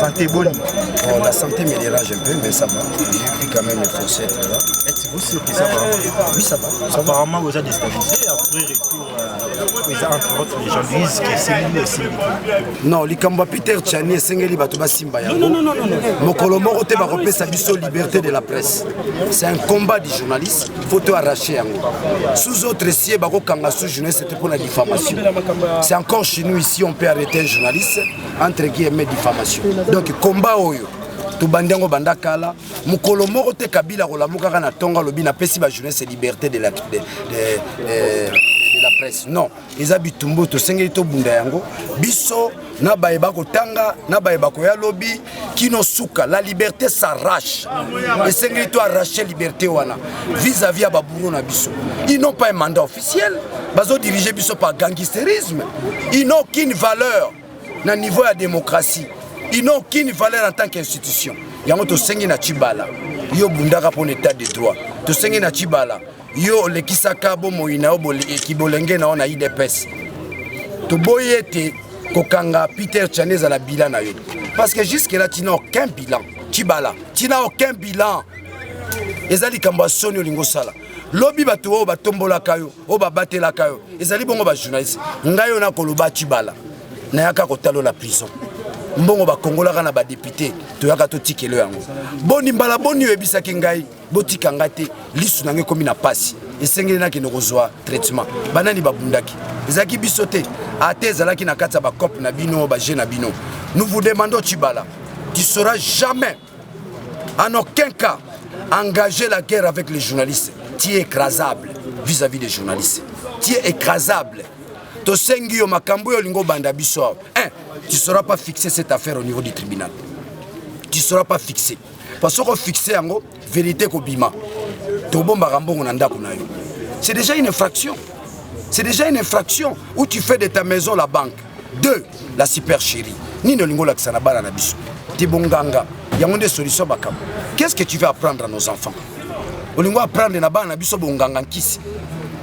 santé bonne. Bon, la santé me dérange un peu, mais ça va. J'ai quand même forcé être là. Êtes-vous sûr que ça va? Oui, ça va. Apparemment, vous êtes déstabilisé après retour entre autres les gens disent que c'est lui aussi. Non, Likamba Peter Tchani et Sengeli Batoba Simba. Non. Mokolo Moko te bakopé sa biso liberté de la presse. C'est un combat des journalistes. Il faut tout arracher. Sous autres sièges, Bako Kanga sous journaliste, c'était pour la diffamation. C'est encore chez nous ici, on peut arrêter un journaliste entre guillemets diffamation. Donc combat oyo. Tubandiango bandakala mukolo moko te kabila kolamuka kana tonga lobi na pesi ba jeunesse liberté de la presse. Non, eza bitumbu to sengeli to bunda yango biso na bayeba kotanga na bayeba koya lobi kino suka la liberté s'arrache. Et sengeli to arracher liberté wana vis-à-vis ba bourreau na biso. Ils n'ont pas un mandat officiel, bazo diriger biso par gangsterisme. Ils n'ont aucune valeur na niveau de démocratie. Ils n'ont aucune valeur en tant qu'institution. Yango to sengi na chibala. Yo bundaka pour l'état de droit. To sengi na chibala. Yo le kisaka bo moina obole ekibolenge na ona IDPS. To boyete kokanga Peter Tchanez à la bilan na yo. Parce que jusque là tu n'as aucun bilan. Chibala, tu n'as aucun bilan. Ezali kamba soni lingo sala. Lobi bato o batombola kayo, o babatela kayo. Ezali bongo ba journaliste. Ngayo na koloba chibala. Na yaka kotalo la prison. Mbongo ba kongola kana ba député to yaka to tikelo yango boni mbala boni yebisaki ngai botika ngate lisu nange komi na pasi esengeli na kino kozwa traitement banani babundaki ezaki bisote ate ezalaki na kati ya ba cop na bino ba jeune na bino. Nous vous demandons Tchibala, tu seras jamais en aucun cas engagé la guerre avec les journalistes. Tu es écrasable vis-à-vis des journalistes. Tu es écrasable. To sengi yo makambo yo lingo banda biso. Tu ne seras pas fixé cette affaire au niveau du tribunal. Tu ne seras pas fixé. Parce que fixé en vérité kobima. C'est déjà une infraction. C'est déjà une infraction où tu fais de ta maison la banque. 2, la supercherie. Ni no lingo la ksanabara na biso. Tibonganga. Yango des solutions bakam. Qu'est-ce que tu veux apprendre à nos enfants? Olingo apprendre na bana biso bonganga nkisi.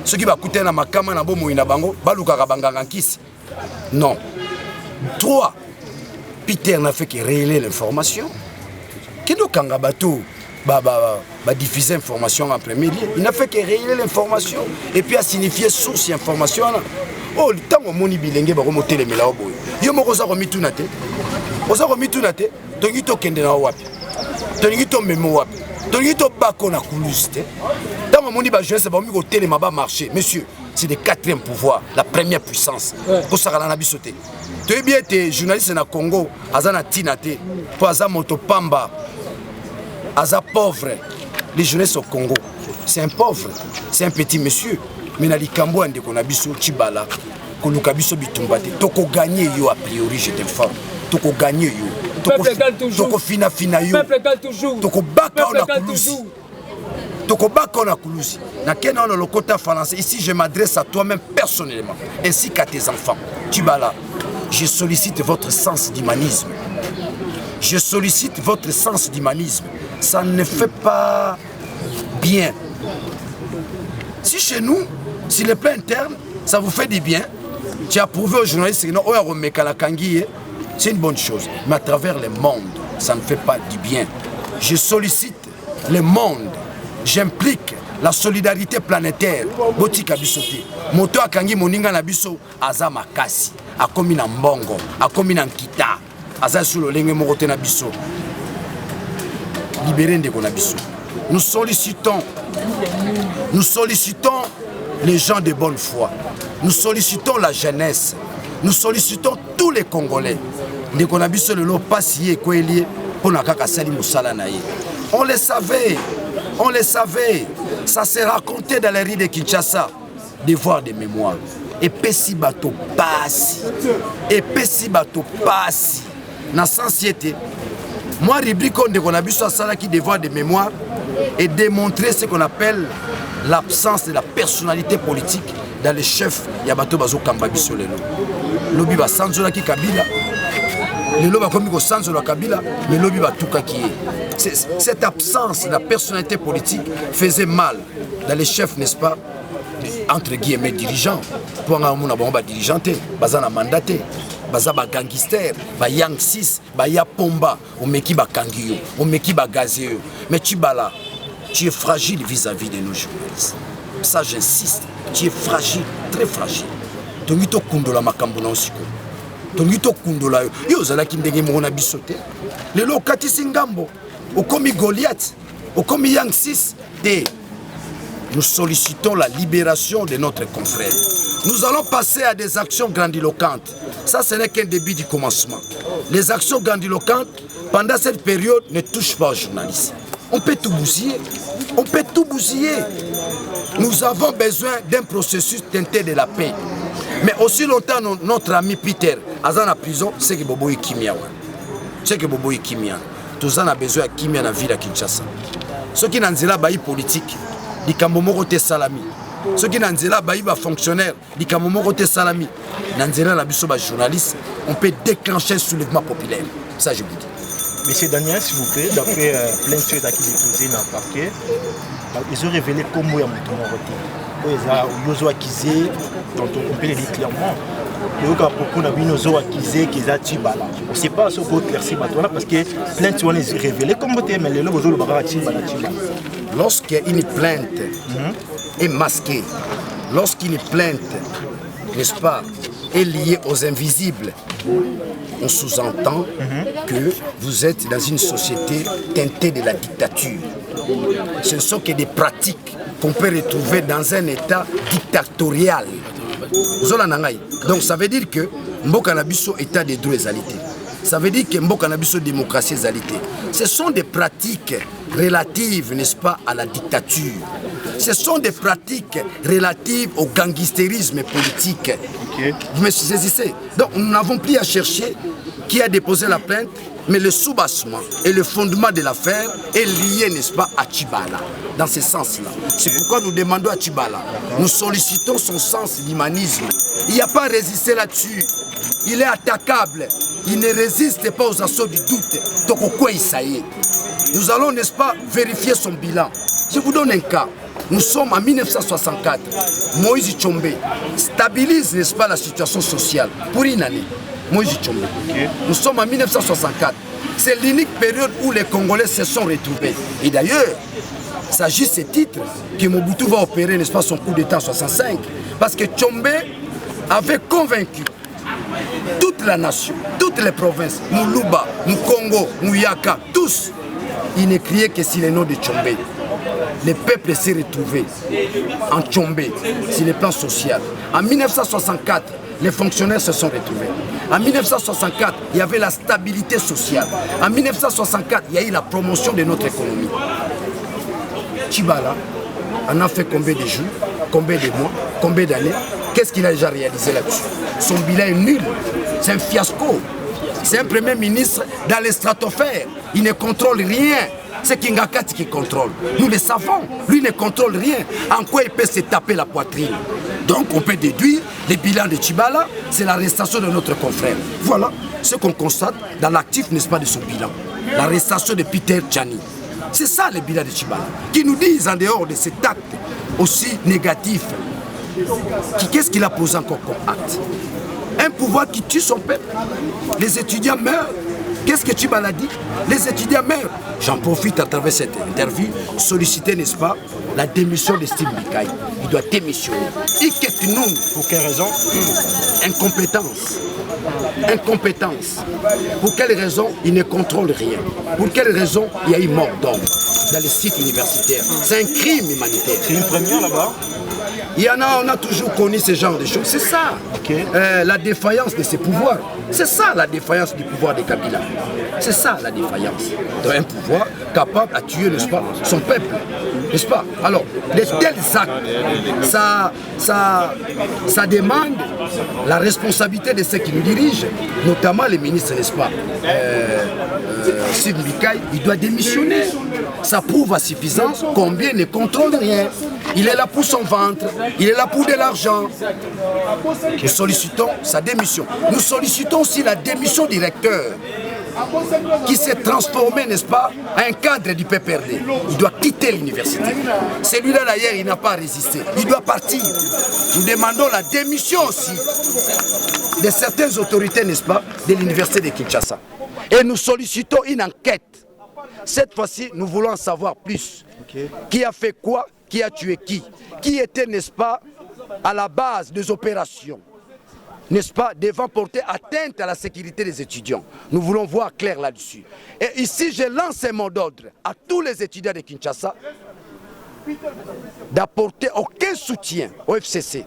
Ceux qui va coûter na makama na bomo ina bango, baluka banganga nkisi. Non. 3, Peter n'a fait que révéler l'information. Kendo Kangabato va diffuser l'information en premier lieu. Il n'a fait que révéler l'information et puis a signifié source d'information. Oh, le temps où moni bilenge va remonter les mélaos. Yo mo koza komi tunate. Oza komi tunate, tongi to kende na wapi. Tongi to memo wapi. Tongi to bako na kuluste. Tant où moni ba jeunesse ba mi ko télé ma ba marché. Monsieur, c'est le 4e pouvoir, la première puissance. Pour ça na bisoté. Tu es bien tes journalistes na Congo, azana tinate, pour aza motopamba, aza pauvre. Les journalistes au Congo, c'est un pauvre, c'est un petit monsieur. Mais na likambo ande ko na biso Tchibala, ko lukabiso bitumbate. Toko gagner yo a priori, je t'informe. Toko gagner yo. Toko fina yo. Peuple égale toujours. Toko baka on a kulusi. Toko baka on a kulusi. Na kena on a le quota français. Ici je m'adresse à toi-même personnellement, ainsi qu'à tes enfants. Tchibala. Je sollicite votre sens d'humanisme. Je sollicite votre sens d'humanisme. Ça ne fait pas bien. Si chez nous, sur le plan interne, ça vous fait du bien, tu as prouvé aux journalistes que c'est une bonne chose. Mais à travers le monde, ça ne fait pas du bien. Je sollicite le monde. J'implique la solidarité planétaire. Botika bisote. Moto akangi moninga na biso azama kasi. Akomi na mbongo, akomi na nkita. Aza sur le lenge morote na biso. Libérez ndeko na biso. Nous sollicitons les gens de bonne foi. Nous sollicitons la jeunesse. Nous sollicitons tous les Congolais. Ndeko na biso le lo pasiye ko elie pona kaka sali musala na ye. On le savait. Ça s'est raconté dans les rues de Kinshasa. Devoir de mémoire. Et pesi bato passe. Na sensiété. Moi, rubrique de Konabiso Asala qui devoir de mémoire et démontrer ce qu'on appelle l'absence de la personnalité politique dans les chefs Yabato Bazo Kambabiso Lelo. Lobi ba Sanzola ki Kabila. Lelo ba komi ko Sanzola Kabila, mais lobi ba Tuka qui est. Cette absence de la personnalité politique faisait mal dans les chefs, n'est-ce pas? Entre guillemets dirigeants. Pour un monde dirigeanté, bazana mandaté. baza ba gangster, ba Yang 6, ba ya Pomba, omeki ba Kangio, omeki ba Gazeo. Mais Tchibala, tu es fragile vis-à-vis de nos journalistes. Ça j'insiste, tu es fragile, très fragile. Tongito kundola makambo na osiko. Tongito kundola yo zalaki ndenge mona bisote. Lelo katisi ngambo, okomi Goliath, okomi Yang 6 de. Nous sollicitons la libération de notre confrère. Nous allons passer à des actions grandiloquentes. Ça, ce n'est qu'un début du commencement. Les actions grandiloquentes, pendant cette période, ne touchent pas aux journalistes. On peut tout bousiller. On peut tout bousiller. Nous avons besoin d'un processus teinté de la paix. Mais aussi longtemps, notre ami Peter, à la prison, c'est que Bobo est Kimia. C'est que Bobo est Kimia. Tout ça, on a besoin de Kimia dans la ville à Kinshasa. Ceux qui n'ont pas politique, di kamomoko te salami. Ceux qui n'ont pas fonctionnaire, di kamomoko te salami. Nanzela la biso ba journaliste, on peut déclencher un soulèvement populaire. Ça je vous dis. Monsieur Daniel, s'il vous plaît, d'après plein de choses qui sont déposées dans le parquet, ils ont révélé comment il y a un ils ont accusé, on peut le dire clairement. Les gens qui ont accusé qu'ils ont Tchibala. On ne sait pas ce qu'on éclaircit parce que plein de choses sont révélées. Comment tu es, mais les gens qui ont Tchibala. Lorsqu'une plainte est masquée, lorsqu'une plainte, n'est-ce pas, est liée aux invisibles, on sous-entend que vous êtes dans une société teintée de la dictature. Ce ne sont que des pratiques qu'on peut retrouver dans un état dictatorial. Donc ça veut dire que Mboka Nabiso état de droit égalité. Ça veut dire que Mboka Nabiso démocratie égalité. Ce sont des pratiques relatives, n'est-ce pas, à la dictature. Ce sont des pratiques relatives au gangstérisme politique. Vous me saisissez? Donc nous n'avons plus à chercher qui a déposé la plainte, mais le soubassement et le fondement de l'affaire est lié, n'est-ce pas, à Tchibala. Dans ce sens-là. C'est pourquoi nous demandons à Tchibala, nous sollicitons son sens d'humanisme. Il n'y a pas à résister là-dessus. Il est attaquable. Il ne résiste pas aux assauts du doute. Donc, au quoi il s'aille? Nous allons, n'est-ce pas, vérifier son bilan. Je vous donne un cas. Nous sommes en 1964. Moïse Tchombe stabilise, n'est-ce pas, la situation sociale pour une année. Moïse Tchombe. Nous sommes en 1964. C'est l'unique période où les Congolais se sont retrouvés. Et d'ailleurs, c'est juste ce titre que Mobutu va opérer, n'est-ce pas, son coup d'État en 65. Parce que Tchombe avait convaincu toute la nation, toutes les provinces, Moulouba, Moukongo, Mouyaka, tous, ils ne criaient que sur le nom de Tchombe. Le peuple s'est retrouvé en Tchombe, sur le plan social. En 1964, les fonctionnaires se sont retrouvés. En 1964, il y avait la stabilité sociale. En 1964, il y a eu la promotion de notre économie. Tchibala en a fait combien de jours, combien de mois, combien d'années? Qu'est-ce qu'il a déjà réalisé là-dessus? Son bilan est nul. C'est un fiasco. C'est un premier ministre dans les stratosphères. Il ne contrôle rien. C'est Kingakati qui contrôle. Nous le savons. Lui ne contrôle rien. En quoi il peut se taper la poitrine? Donc on peut déduire le bilan de Tchibala, c'est l'arrestation de notre confrère. Voilà ce qu'on constate dans l'actif, n'est-ce pas, de son bilan. L'arrestation de Peter Tchani. C'est ça le bilan de Tchibala. Qui nous disent en dehors de cet acte aussi négatif, qu'est-ce qu'il a posé encore comme acte? Un pouvoir qui tue son peuple. Les étudiants meurent. Qu'est-ce que Tchibala dit? Les étudiants meurent. J'en profite à travers cette interview, solliciter, n'est-ce pas, la démission de Steve Mikaï. Il doit démissionner. Pour quelle raison? Incompétence. Incompétence. Pour quelle raison? Il ne contrôle rien. Pour quelle raison? Il y a eu mort d'homme dans les sites universitaires. C'est un crime humanitaire. C'est une première là-bas? Il y en a, on a toujours connu ce genre de choses. C'est ça, la défaillance de ses pouvoirs. C'est ça la défaillance du pouvoir de Kabila. C'est ça la défaillance d'un pouvoir capable à tuer, n'est-ce pas, son peuple. N'est-ce pas? Alors, de tels actes, ça demande la responsabilité de ceux qui nous dirigent, notamment les ministres, n'est-ce pas? Sid Mikaï, il doit démissionner. Ça prouve à suffisance combien il ne contrôle rien. Il est là pour son ventre, il est là pour de l'argent. Nous sollicitons sa démission. Nous sollicitons aussi la démission du recteur qui s'est transformé, n'est-ce pas, en un cadre du PPRD. Il doit quitter l'université. Celui-là, d'ailleurs, il n'a pas résisté. Il doit partir. Nous demandons la démission aussi de certaines autorités, n'est-ce pas, de l'université de Kinshasa. Et nous sollicitons une enquête. Cette fois-ci, nous voulons en savoir plus. Qui a fait quoi? Qui a tué qui était, n'est-ce pas, à la base des opérations, n'est-ce pas, devant porter atteinte à la sécurité des étudiants. Nous voulons voir clair là-dessus. Et ici, je lance un mot d'ordre à tous les étudiants de Kinshasa d'apporter aucun soutien au FCC,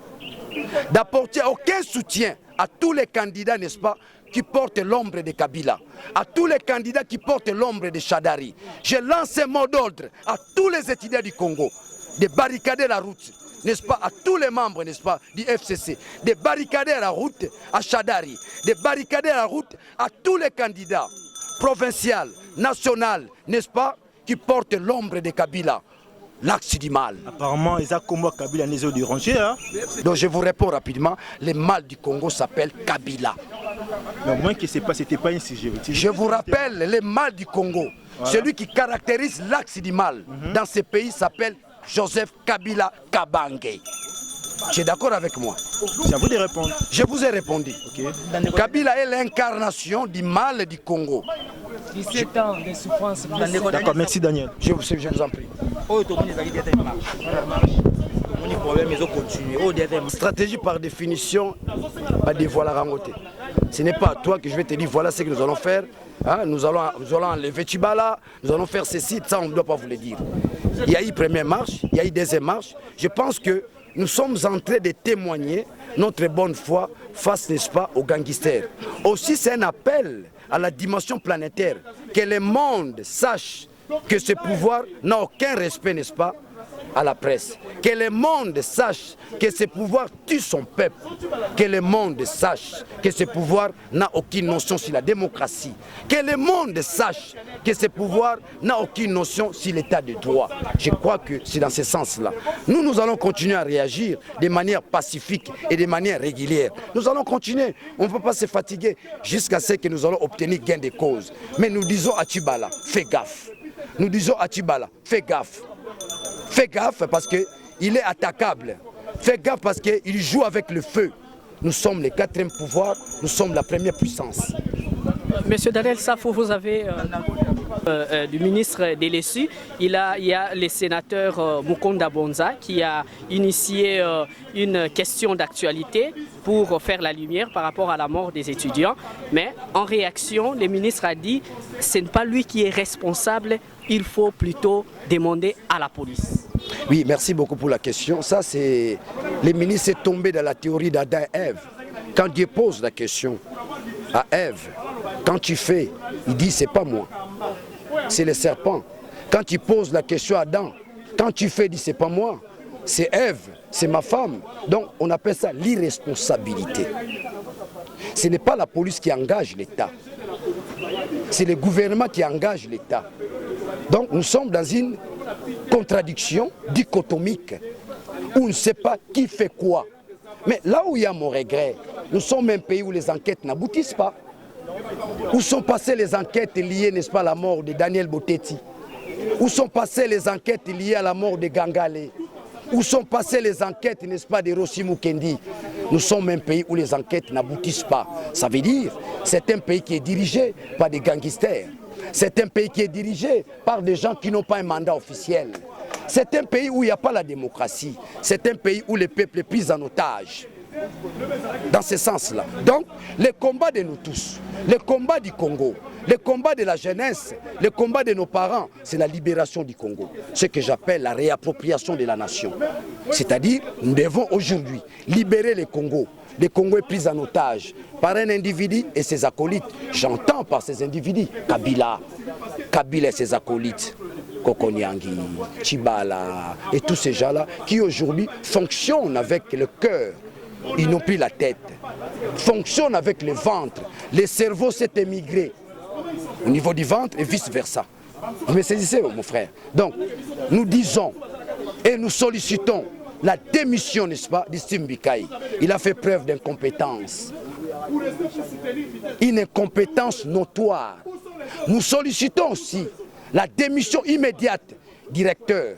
d'apporter aucun soutien à tous les candidats, n'est-ce pas, qui portent l'ombre de Kabila, à tous les candidats qui portent l'ombre de Chadari. Je lance un mot d'ordre à tous les étudiants du Congo de barricader la route, n'est-ce pas, à tous les membres, n'est-ce pas, du FCC, de barricader la route à Chadari, de barricader la route à tous les candidats provinciaux, nationaux, n'est-ce pas, qui portent l'ombre de Kabila. L'axe du mal. Apparemment, ils ont combat Kabila les eaux du Ranger. Hein? Donc je vous réponds rapidement, le mal du Congo s'appelle Kabila. Mais au moins que c'était pas un sujet. Je vous rappelle, le mal du Congo, voilà. Celui qui caractérise l'axe du mal dans ce pays s'appelle Joseph Kabila Kabange. Tu es d'accord avec moi? C'est à vous de répondre. Je vous ai répondu. Okay. Kabila est l'incarnation du mal du Congo. 17 ans de souffrance. D'accord, merci Daniel. Je vous en prie. Stratégie par définition, pas de voilà rangoté. Ce n'est pas à toi que je vais te dire voilà ce que nous allons faire. Hein? Nous allons enlever Tchibala, nous allons faire ceci, ça on ne doit pas vous le dire. Il y a eu première marche, il y a eu deuxième marche. Je pense que nous sommes en train de témoigner notre bonne foi face, n'est-ce pas, aux gangsters. Aussi, c'est un appel à la dimension planétaire, que le monde sache que ce pouvoir n'a aucun respect, n'est-ce pas, à la presse. Que le monde sache que ce pouvoir tue son peuple. Que le monde sache que ce pouvoir n'a aucune notion sur la démocratie. Que le monde sache que ce pouvoir n'a aucune notion sur l'état de droit. Je crois que c'est dans ce sens-là. Nous allons continuer à réagir de manière pacifique et de manière régulière. Nous allons continuer. On ne peut pas se fatiguer jusqu'à ce que nous allons obtenir gain de cause. Mais nous disons à Tchibala, fais gaffe. Nous disons à Tchibala, fais gaffe. Fais gaffe parce qu'il est attaquable. Fais gaffe parce qu'il joue avec le feu. Nous sommes le quatrième pouvoir, nous sommes la première puissance. Monsieur Daniel Safo, vous avez du ministre Delessu. Il y a le sénateur Mukonda Bonza qui a initié une question d'actualité pour faire la lumière par rapport à la mort des étudiants. Mais en réaction, le ministre a dit que ce n'est pas lui qui est responsable, il faut plutôt demander à la police. Oui, merci beaucoup pour la question. Ça, c'est... Le ministre est tombé dans la théorie d'Adam et Ève. Quand Dieu pose la question à Ève, quand tu fais, il dit c'est pas moi, c'est le serpent. Quand il pose la question à Adam, quand tu fais, il dit c'est pas moi, c'est Ève, c'est ma femme. Donc on appelle ça l'irresponsabilité. Ce n'est pas la police qui engage l'État, c'est le gouvernement qui engage l'État. Donc nous sommes dans une contradiction dichotomique où on ne sait pas qui fait quoi. Mais là où il y a mon regret, nous sommes un pays où les enquêtes n'aboutissent pas. Où sont passées les enquêtes liées, n'est-ce pas, à la mort de Daniel Botetti? Où sont passées les enquêtes liées à la mort de Gangale? Où sont passées les enquêtes, n'est-ce pas, de Rossi Mukendi? Nous sommes un pays où les enquêtes n'aboutissent pas. Ça veut dire que c'est un pays qui est dirigé par des gangsters. C'est un pays qui est dirigé par des gens qui n'ont pas un mandat officiel. C'est un pays où il n'y a pas la démocratie. C'est un pays où le peuple est pris en otage. Dans ce sens-là. Donc, le combat de nous tous, le combat du Congo, le combat de la jeunesse, le combat de nos parents, c'est la libération du Congo. Ce que j'appelle la réappropriation de la nation. C'est-à-dire, nous devons aujourd'hui libérer le Congo. Le Congo est pris en otage par un individu et ses acolytes. J'entends par ces individus Kabila et ses acolytes. Kokoniangi, Tchibala et tous ces gens-là qui aujourd'hui fonctionnent avec le cœur. Ils n'ont plus la tête. Fonctionnent avec le ventre. Le cerveau s'est émigré au niveau du ventre et vice-versa. Vous me saisissez, mon frère? Donc, nous disons et nous sollicitons la démission, n'est-ce pas, d'Steve Mbikaï. Il a fait preuve d'incompétence. Une incompétence notoire. Nous sollicitons aussi la démission immédiate du directeur,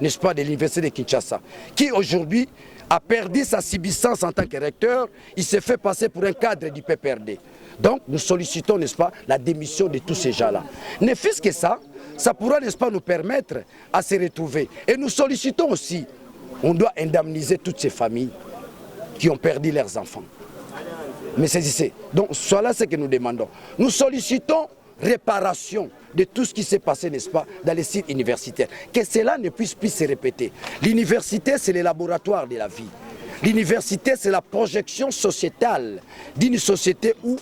n'est-ce pas, de l'université de Kinshasa, qui aujourd'hui a perdu sa subsistance en tant que recteur. Il s'est fait passer pour un cadre du PPRD. Donc nous sollicitons, n'est-ce pas, la démission de tous ces gens-là. Ne fût-ce que ça pourra, n'est-ce pas, nous permettre à se retrouver. Et nous sollicitons aussi, on doit indemniser toutes ces familles qui ont perdu leurs enfants. Mais saisissez, donc voilà ce que nous demandons. Nous sollicitons réparation de tout ce qui s'est passé, n'est-ce pas, dans les sites universitaires. Que cela ne puisse plus se répéter. L'université, c'est le laboratoire de la vie. L'université, c'est la projection sociétale d'une société où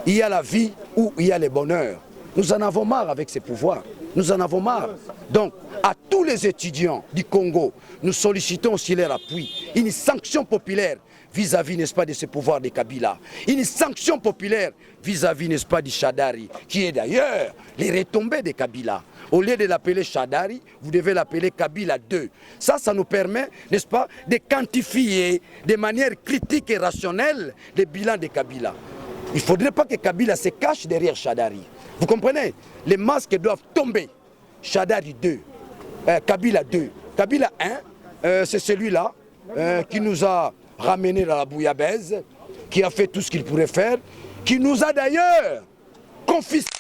il y a la vie, où il y a le bonheur. Nous en avons marre avec ces pouvoirs. Nous en avons marre. Donc, à tous les étudiants du Congo, nous sollicitons aussi leur appui. Une sanction populaire vis-à-vis, n'est-ce pas, de ce pouvoir de Kabila. Une sanction populaire vis-à-vis, n'est-ce pas, du Chadari, qui est d'ailleurs les retombées de Kabila. Au lieu de l'appeler Chadari, vous devez l'appeler Kabila 2. Ça nous permet, n'est-ce pas, de quantifier de manière critique et rationnelle le bilan de Kabila. Il ne faudrait pas que Kabila se cache derrière Chadari. Vous comprenez? Les masques doivent tomber. Chadari 2, Kabila 2. Kabila 1, c'est celui-là qui nous a ramené dans la bouillabaisse, qui a fait tout ce qu'il pourrait faire, qui nous a d'ailleurs confisqué.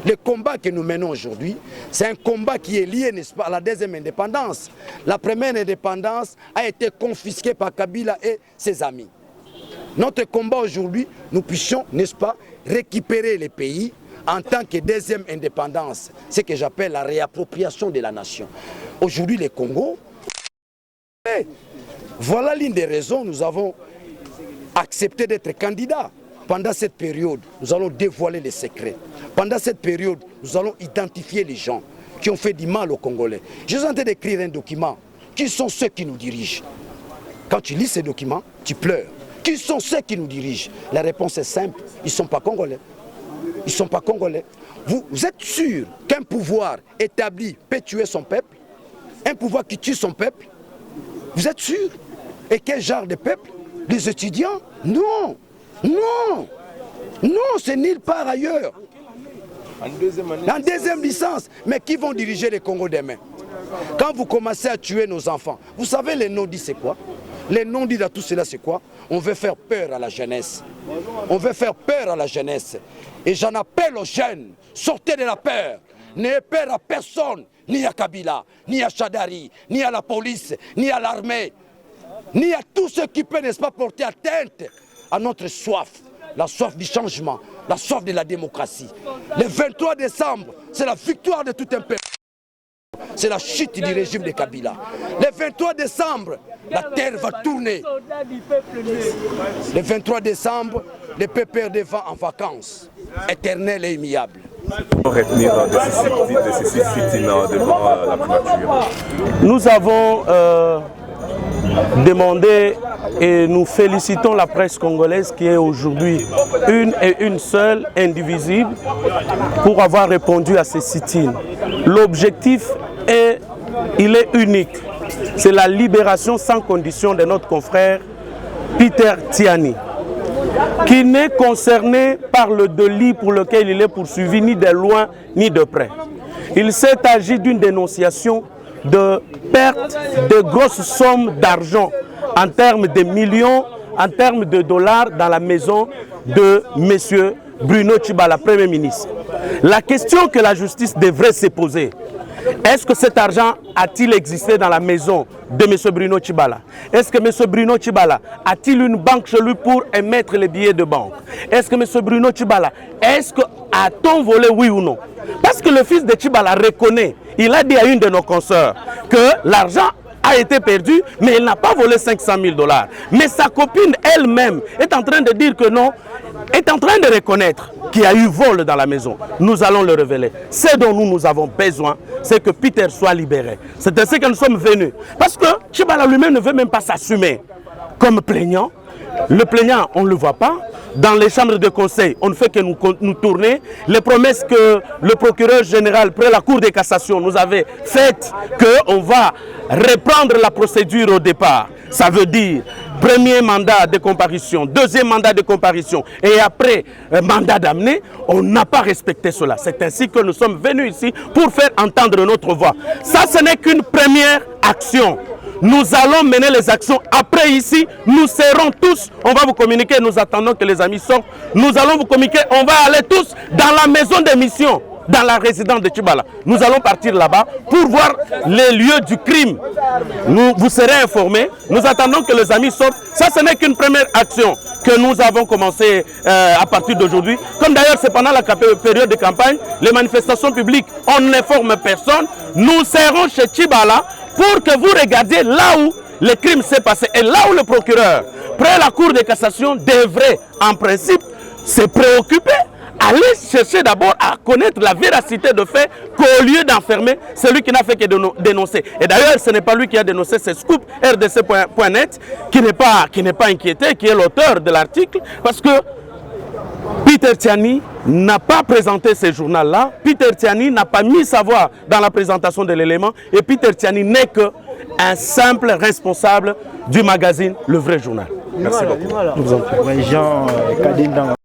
Le combat que nous menons aujourd'hui, c'est un combat qui est lié, n'est-ce pas, à la deuxième indépendance. La première indépendance a été confisquée par Kabila et ses amis. Notre combat aujourd'hui, nous puissions, n'est-ce pas, récupérer les pays en tant que deuxième indépendance, ce que j'appelle la réappropriation de la nation. Aujourd'hui, le Congo, voilà l'une des raisons nous avons accepté d'être candidats. Pendant cette période, nous allons dévoiler les secrets. Pendant cette période, nous allons identifier les gens qui ont fait du mal aux Congolais. Je suis en train d'écrire un document. Qui sont ceux qui nous dirigent? Quand tu lis ces documents, tu pleures. Qui sont ceux qui nous dirigent? La réponse est simple, ils ne sont pas Congolais. Ils ne sont pas Congolais. Vous êtes sûr qu'un pouvoir établi peut tuer son peuple? Un pouvoir qui tue son peuple? Vous êtes sûr? Et quel genre de peuple? Les étudiants? Non! Non! Non, c'est nulle part ailleurs. En deuxième licence. Mais qui vont diriger les Congo demain? Quand vous commencez à tuer nos enfants, vous savez les non-dits c'est quoi? Les non-dits de tout cela c'est quoi? On veut faire peur à la jeunesse. On veut faire peur à la jeunesse. Et j'en appelle aux jeunes, sortez de la peur. N'ayez peur à personne, ni à Kabila, ni à Chadari, ni à la police, ni à l'armée, ni à tout ce qui peut, n'est-ce pas, porter atteinte à notre soif, la soif du changement, la soif de la démocratie. Le 23 décembre, c'est la victoire de tout un peuple. C'est la chute du régime de Kabila. Le 23 décembre, la terre va tourner. Le 23 décembre, le PPRD va en vacances, éternelles et immuables. Retenir de ces sit-ins devant la primature. Nous avons demandé et nous félicitons la presse congolaise qui est aujourd'hui une et une seule, indivisible, pour avoir répondu à ces sit-ins. L'objectif il est unique. C'est la libération sans condition de notre confrère Peter Tiani, qui n'est concerné par le délit pour lequel il est poursuivi ni de loin ni de près. Il s'est agi d'une dénonciation de perte de grosses sommes d'argent en termes de millions, en termes de dollars dans la maison de M. Bruno Tshibala, Premier ministre. La question que la justice devrait se poser, est-ce que cet argent a-t-il existé dans la maison de M. Bruno Tshibala? Est-ce que M. Bruno Tshibala a-t-il une banque chez lui pour émettre les billets de banque? Est-ce que M. Bruno Tshibala, a-t-on volé, oui ou non? Parce que le fils de Tshibala reconnaît, il a dit à une de nos consoeurs que l'argent a été perdu, mais il n'a pas volé 500 000 $. Mais sa copine elle-même est en train de dire que non, est en train de reconnaître qu'il y a eu vol dans la maison. Nous allons le révéler. Ce dont nous avons besoin, c'est que Peter soit libéré. C'est ainsi que nous sommes venus. Parce que Tshibala lui-même ne veut même pas s'assumer comme plaignant. Le plaignant, on ne le voit pas. Dans les chambres de conseil, on ne fait que nous tourner. Les promesses que le procureur général, près la Cour de cassation, nous avait faites, qu'on va reprendre la procédure au départ. Ça veut dire Premier mandat de comparution, deuxième mandat de comparution et après mandat d'amener, on n'a pas respecté cela. C'est ainsi que nous sommes venus ici pour faire entendre notre voix. Ça, ce n'est qu'une première action. Nous allons mener les actions. Après ici, nous serons tous, on va vous communiquer, nous attendons que les amis sortent. Nous allons vous communiquer, on va aller tous dans la maison d'émission, dans la résidence de Tchibala. Nous allons partir là-bas pour voir les lieux du crime. Vous serez informés. Nous attendons que les amis sortent. Ça, ce n'est qu'une première action que nous avons commencé à partir d'aujourd'hui. Comme d'ailleurs, c'est pendant la période de campagne, les manifestations publiques, on n'informe personne. Nous serons chez Tchibala pour que vous regardiez là où le crime s'est passé et là où le procureur, près la Cour de cassation, devrait en principe se préoccuper, aller chercher d'abord à connaître la véracité de fait qu'au lieu d'enfermer celui qui n'a fait que dénoncer. Et d'ailleurs, ce n'est pas lui qui a dénoncé, c'est Scoop RDC.net qui n'est pas inquiété, qui est l'auteur de l'article, parce que Peter Tiani n'a pas présenté ce journal-là, Peter Tiani n'a pas mis sa voix dans la présentation de l'élément, et Peter Tiani n'est qu'un simple responsable du magazine Le Vrai Journal. Merci beaucoup. Jean Kadinda.